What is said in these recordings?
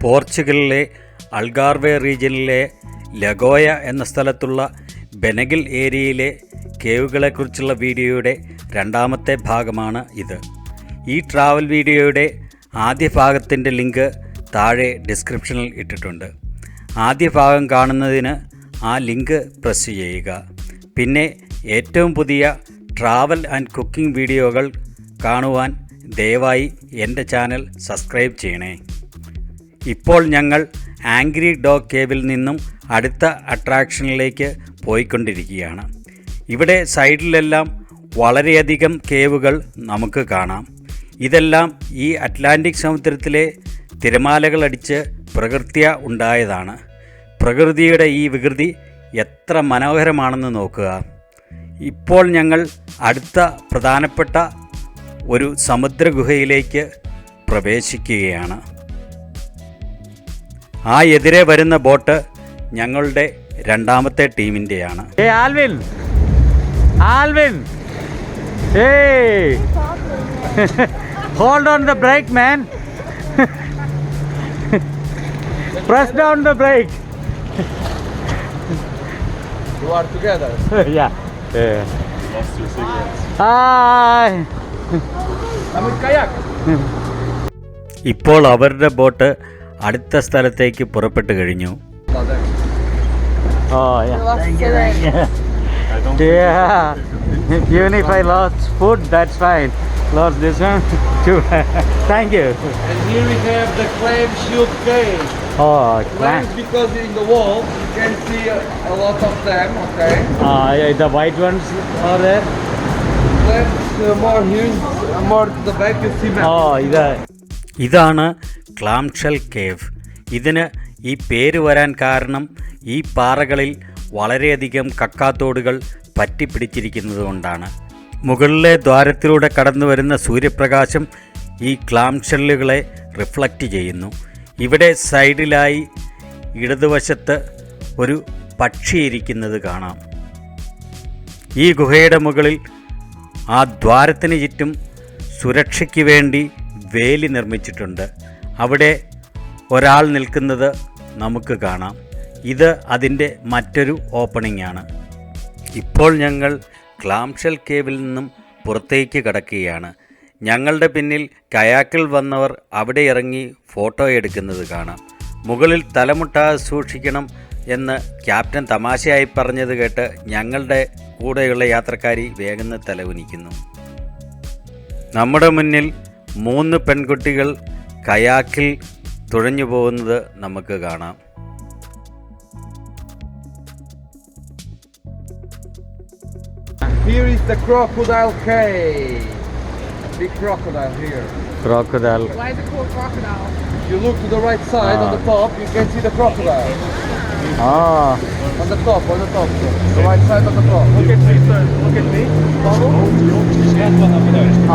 പോർച്ചുഗലിലെ അൽഗാർവെ റീജിയനിലെ ലഗോയ എന്ന സ്ഥലത്തുള്ള ബെനഗിൽ ഏരിയയിലെ കേവുകളെക്കുറിച്ചുള്ള വീഡിയോയുടെ രണ്ടാമത്തെ ഭാഗമാണ് ഇത്. ഈ ട്രാവൽ വീഡിയോയുടെ ആദ്യ ഭാഗത്തിൻ്റെ ലിങ്ക് താഴെ ഡിസ്ക്രിപ്ഷനിൽ ഇട്ടിട്ടുണ്ട്. ആദ്യ ഭാഗം കാണുന്നതിന് ആ ലിങ്ക് പ്രസ് ചെയ്യുക. പിന്നെ ഏറ്റവും പുതിയ ട്രാവൽ ആൻഡ് കുക്കിംഗ് വീഡിയോകൾ കാണുവാൻ ദയവായി എൻ്റെ ചാനൽ സബ്സ്ക്രൈബ് ചെയ്യണേ. ഇപ്പോൾ ഞങ്ങൾ ആംഗ്രി ഡോഗ് കേവിൽ നിന്നും അടുത്ത അട്രാക്ഷനിലേക്ക് പോയിക്കൊണ്ടിരിക്കുകയാണ്. ഇവിടെ സൈഡിലെല്ലാം വളരെയധികം കേവുകൾ നമുക്ക് കാണാം. ഇതെല്ലാം ഈ അറ്റ്ലാന്റിക് സമുദ്രത്തിലെ തിരമാലകളടിച്ച് പ്രകൃത്യാ ഉണ്ടായതാണ്. പ്രകൃതിയുടെ ഈ വികൃതി എത്ര മനോഹരമാണെന്ന് നോക്കുക. ഇപ്പോൾ ഞങ്ങൾ അടുത്ത പ്രധാനപ്പെട്ട ഒരു സമുദ്രഗുഹയിലേക്ക് പ്രവേശിക്കുകയാണ്. ആ എതിരെ വരുന്ന ബോട്ട് ഞങ്ങളുടെ രണ്ടാമത്തെ ടീമിൻ്റെയാണ്. Alvin hold on the brake, man. Press down the brake. You are together? Yeah. Lost your cigarettes. Hi. I'm with kayak. ഇപ്പോൾ അവരുടെ ബോട്ട് അടുത്ത സ്ഥലത്തേക്ക് പുറപ്പെട്ടു കഴിഞ്ഞു. Oh yeah. Thank you. I don't Yeah. Even if I lost food, that's fine. Lost this one too. Thank you. And here we have the clam shield cave. Oh, Clams because in the wall you can see a lot of them, okay? yeah, the white ones are there. Clams more here, more to the back you see them. Oh, ഇതാണ് clamshell cave. ഇതിന് ഈ പേര് വരാൻ കാരണം ഈ പാറകളിൽ വളരെയധികം കക്കാത്തോടുകൾ പറ്റിപ്പിടിച്ചിരിക്കുന്നത് കൊണ്ടാണ്. മുകളിലെ ദ്വാരത്തിലൂടെ കടന്നു വരുന്ന സൂര്യപ്രകാശം ഈ ക്ലാംഷെല്ലുകളെ റിഫ്ലക്റ്റ് ചെയ്യുന്നു. ഇവിടെ സൈഡിലായി ഇടതുവശത്ത് ഒരു പക്ഷി ഇരിക്കുന്നത് കാണാം. ഈ ഗുഹയുടെ മുകളിൽ ആ ദ്വാരത്തിന് ചുറ്റും സുരക്ഷയ്ക്ക് വേണ്ടി വേലി നിർമ്മിച്ചിട്ടുണ്ട്. അവിടെ ഒരാൾ നിൽക്കുന്നത് നമുക്ക് കാണാം. ഇത് അതിൻ്റെ മറ്റൊരു ഓപ്പണിംഗ് ആണ്. ഇപ്പോൾ ഞങ്ങൾ ക്ലാംഷെൽ കേവിൽ നിന്നും പുറത്തേക്ക് കടക്കുകയാണ്. ഞങ്ങളുടെ പിന്നിൽ കയാക്കിൽ വന്നവർ അവിടെ ഇറങ്ങി ഫോട്ടോ എടുക്കുന്നത് കാണാം. മുകളിൽ തലമുട്ടാതെ സൂക്ഷിക്കണം എന്ന് ക്യാപ്റ്റൻ തമാശയായി പറഞ്ഞത് കേട്ട് ഞങ്ങളുടെ കൂടെയുള്ള യാത്രക്കാരി വേഗം തലകുനിക്കുന്നു. നമ്മുടെ മുന്നിൽ 3 പെൺകുട്ടികൾ കയാക്കിൽ തുഴഞ്ഞു പോകുന്നത് നമുക്ക് കാണാം. Here is the crocodile cave. Big crocodile here. crocodile. Why is it called crocodile? If you look to the right side on the top, you can see the crocodile. Ah. On the top, sir. The right side on the top. Look at me, sir. Look at me. Follow.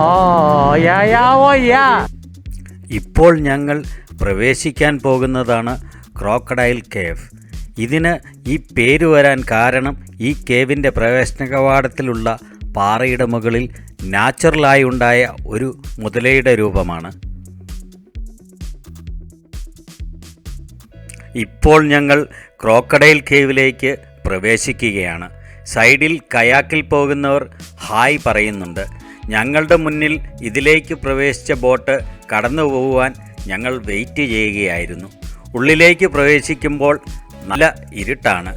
Oh, yeah, oh, yeah. ഇപ്പോൾ ഞങ്ങൾ പ്രവേശിക്കാൻ പോകുന്നതാണ് crocodile cave. ഇതിന് ഈ പേര് വരാൻ കാരണം ഈ കേവിൻ്റെ പ്രവേശന കവാടത്തിലുള്ള പാറയുടെ മുകളിൽ നാച്ചുറലായി ഉണ്ടായ ഒരു മുതലയുടെ രൂപമാണ്. ഇപ്പോൾ ഞങ്ങൾ ക്രോക്കഡൈൽ കേവിലേക്ക് പ്രവേശിക്കുകയാണ്. സൈഡിൽ കയാക്കിൽ പോകുന്നവർ ഹായ് പറയുന്നുണ്ട്. ഞങ്ങളുടെ മുന്നിൽ ഇതിലേക്ക് പ്രവേശിച്ച ബോട്ട് കടന്നു പോകുവാൻ ഞങ്ങൾ വെയിറ്റ് ചെയ്യുകയായിരുന്നു. ഉള്ളിലേക്ക് പ്രവേശിക്കുമ്പോൾ നല്ല ഇരുട്ടാണ്.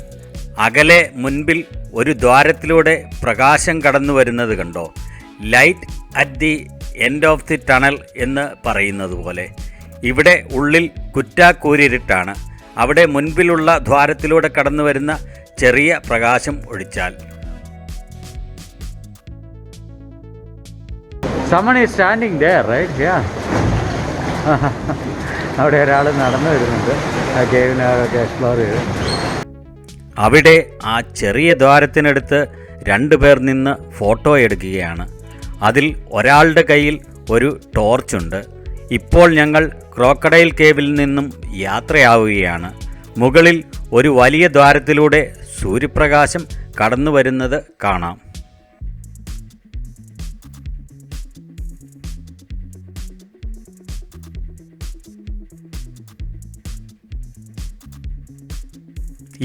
അകലെ മുൻപിൽ ഒരു ദ്വാരത്തിലൂടെ പ്രകാശം കടന്നു വരുന്നത് കണ്ടോ? Light at the end of the tunnel എന്ന് പറയുന്നത് പോലെ. ഇവിടെ ഉള്ളിൽ കുറ്റാക്കൂരിരുട്ടാണ്. അവിടെ മുൻപിലുള്ള ദ്വാരത്തിലൂടെ കടന്നു വരുന്ന ചെറിയ പ്രകാശം ഒഴിച്ചാൽ. Someone is standing there, right? Yeah. അവിടെ ഒരാൾ നടന്നു വരുന്നുണ്ട്. ആ കേവിനകത്ത് എക്സ്പ്ലോർ ചെയ്ത്. അവിടെ ആ ചെറിയ ദ്വാരത്തിനടുത്ത് 2 പേർ നിന്ന് ഫോട്ടോ എടുക്കുകയാണ്. അതിൽ ഒരാളുടെ കയ്യിൽ ഒരു ടോർച്ചുണ്ട്. ഇപ്പോൾ ഞങ്ങൾ ക്രോക്കഡൈൽ കേവിൽ നിന്നും യാത്രയാവുകയാണ്. മുകളിൽ ഒരു വലിയ ദ്വാരത്തിലൂടെ സൂര്യപ്രകാശം കടന്നു വരുന്നത് കാണാം.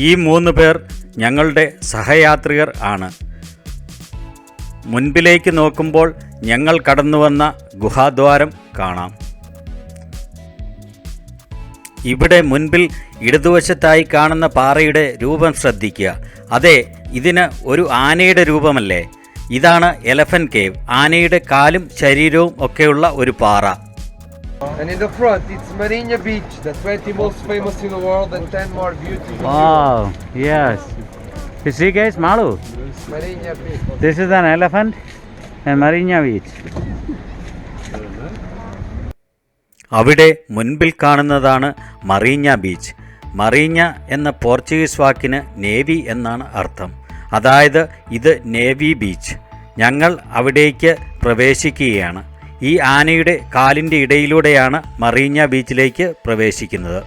ഈ 3 പേർ ഞങ്ങളുടെ സഹയാത്രികർ ആണ്. മുൻപിലേക്ക് നോക്കുമ്പോൾ ഞങ്ങൾ കടന്നുവന്ന ഗുഹാദ്വാരം കാണാം. ഇവിടെ മുൻപിൽ ഇടതുവശത്തായി കാണുന്ന പാറയുടെ രൂപം ശ്രദ്ധിക്കുക. അതെ, ഇതിന് ഒരു ആനയുടെ രൂപമല്ലേ? ഇതാണ് എലഫന്റ് കേവ്. ആനയുടെ കാലും ശരീരവും ഒക്കെയുള്ള ഒരു പാറ. And in the front, it's Marinha Beach, the 20 most famous in the world, and 10 more beautiful. Wow, yes. You see guys, Malu, Marinha Beach. this is an elephant and Marinha Beach. അവിടെ മുൻപിൽ കാണുന്നതാണ് മറീഞ്ഞ beach. മറീഞ്ഞ എന്ന Portuguese വാക്കിന് navy എന്നാണ് അർത്ഥം. അതായത് ഇത് navy beach. ഞങ്ങൾ അവിടേക്ക് പ്രവേശിക്കുകയാണ്. ഈ ആനയുടെ കാലിൻ്റെ ഇടയിലൂടെയാണ് മറീഞ്ഞ ബീച്ചിലേക്ക് പ്രവേശിക്കുന്നത്.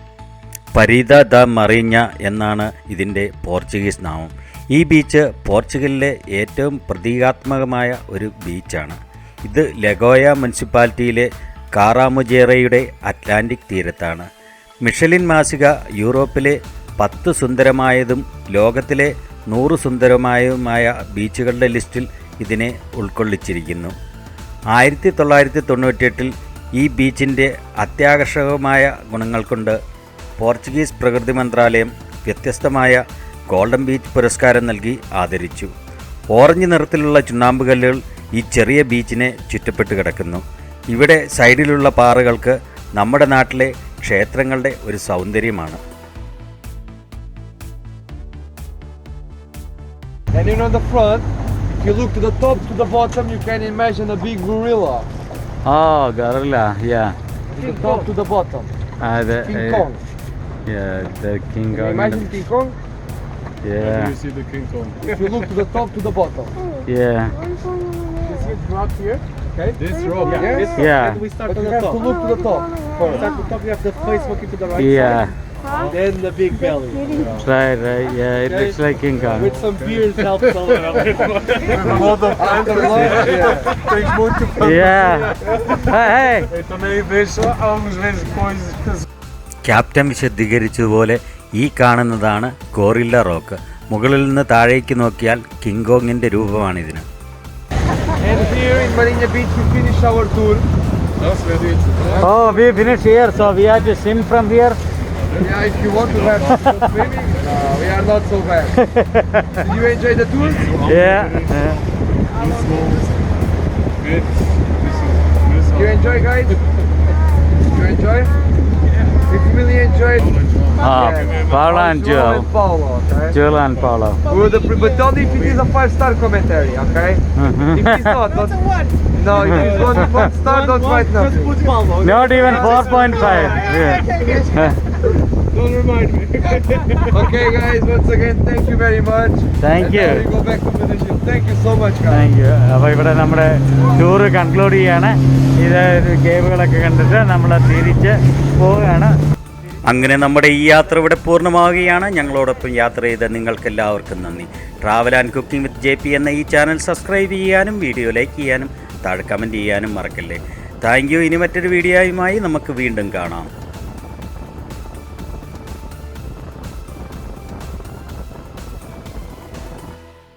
പരീദ ദ മറീഞ്ഞ എന്നാണ് ഇതിൻ്റെ പോർച്ചുഗീസ് നാമം. ഈ ബീച്ച് പോർച്ചുഗലിലെ ഏറ്റവും പ്രതീകാത്മകമായ ഒരു ബീച്ചാണ്. ഇത് ലഗോയ മുനിസിപ്പാലിറ്റിയിലെ കാറാമുജേറയുടെ അറ്റ്ലാന്റിക് തീരത്താണ്. മിഷലിൻ മാസിക യൂറോപ്പിലെ 10 സുന്ദരമായതും ലോകത്തിലെ 100 സുന്ദരമായതുമായ ബീച്ചുകളുടെ ലിസ്റ്റിൽ ഇതിനെ ഉൾക്കൊള്ളിച്ചിരിക്കുന്നു. 1998 ഈ ബീച്ചിൻ്റെ അത്യാകർഷകമായ ഗുണങ്ങൾ കൊണ്ട് പോർച്ചുഗീസ് പ്രകൃതി മന്ത്രാലയം വ്യത്യസ്തമായ ഗോൾഡൻ ബീച്ച് പുരസ്കാരം നൽകി ആദരിച്ചു. ഓറഞ്ച് നിറത്തിലുള്ള ചുണ്ണാമ്പുകല്ലുകൾ ഈ ചെറിയ ബീച്ചിനെ ചുറ്റപ്പെട്ട് കിടക്കുന്നു. ഇവിടെ സൈഡിലുള്ള പാറകൾക്ക് നമ്മുടെ നാട്ടിലെ ക്ഷേത്രങ്ങളുടെ ഒരു സൗന്ദര്യമാണ്. And you know the front, if you look to the top to the bottom, you can imagine a big gorilla. Oh, gorilla, yeah. To the top to the bottom. King Kong. Yeah, the King Can you Kong. imagine King Kong? Yeah, You see the King Kong. If you look to the top to the bottom. yeah, You see it rock here? Okay. This rope. Yeah. yeah, We start But to you the have top. to look to the top first. Start to the top, you have the face walking to the right yeah. side. Then the big belly. Right, right. Yeah, it looks like King Kong. With some beers helps a little bit. After lunch, yeah. Tem muito Yeah. Hey, Eu também vejo algumas vezes coisas. Captain വിശദീകരിച്ചതുപോലെ ഈ കാണുന്നതാണ് gorilla rock. മുകളിൽ നിന്ന് താഴേക്ക് നോക്കിയാൽ king കോങ്ങിൻ്റെ രൂപമാണിതിന്. And here in Marinha Beach, we finish our tour. Nossa, meu Deus. oh, we finished here, so we have to swim from here. Yeah, if you want to have some swimming, we are not so bad. Did you enjoy the tour? Yeah. You enjoy, guys? You enjoy? If you really enjoyed, Paula and Joel Joel. and Paulo, okay? Joel and Paula. But only if it is a 5-star commentary, okay? If it's not, no, if it's only 1 star, don't write nothing. Not even 4.5. Yeah. Don't remind me. Okay, guys, once again, thank you very much. Thank And you. now we go back to Medellin. Thank you so much, guys. Thank you. അപ്പോൾ ഇവിടെ നമ്മുടെ tour conclude ചെയ്യാണ്. ഇത് കേവുകളൊക്കെ കണ്ടിട്ട് നമ്മൾ തിരിച്ച് പോവുകയാണ്. അങ്ങനെ നമ്മുടെ ഈ യാത്ര ഇവിടെ പൂർണ്ണമാവുകയാണ്. ഞങ്ങളോടൊപ്പം യാത്ര ചെയ്ത നിങ്ങൾക്കെല്ലാവർക്കും നന്ദി. Travel and cooking with JP എന്ന ഈ ചാനൽ സബ്സ്ക്രൈബ് ചെയ്യാനും വീഡിയോ ലൈക്ക് ചെയ്യാനും താഴെ കമൻറ്റ് ചെയ്യാനും മറക്കല്ലേ. Thank you. ഇനി മറ്റൊരു വീഡിയോയുമായി നമുക്ക് വീണ്ടും കാണാം.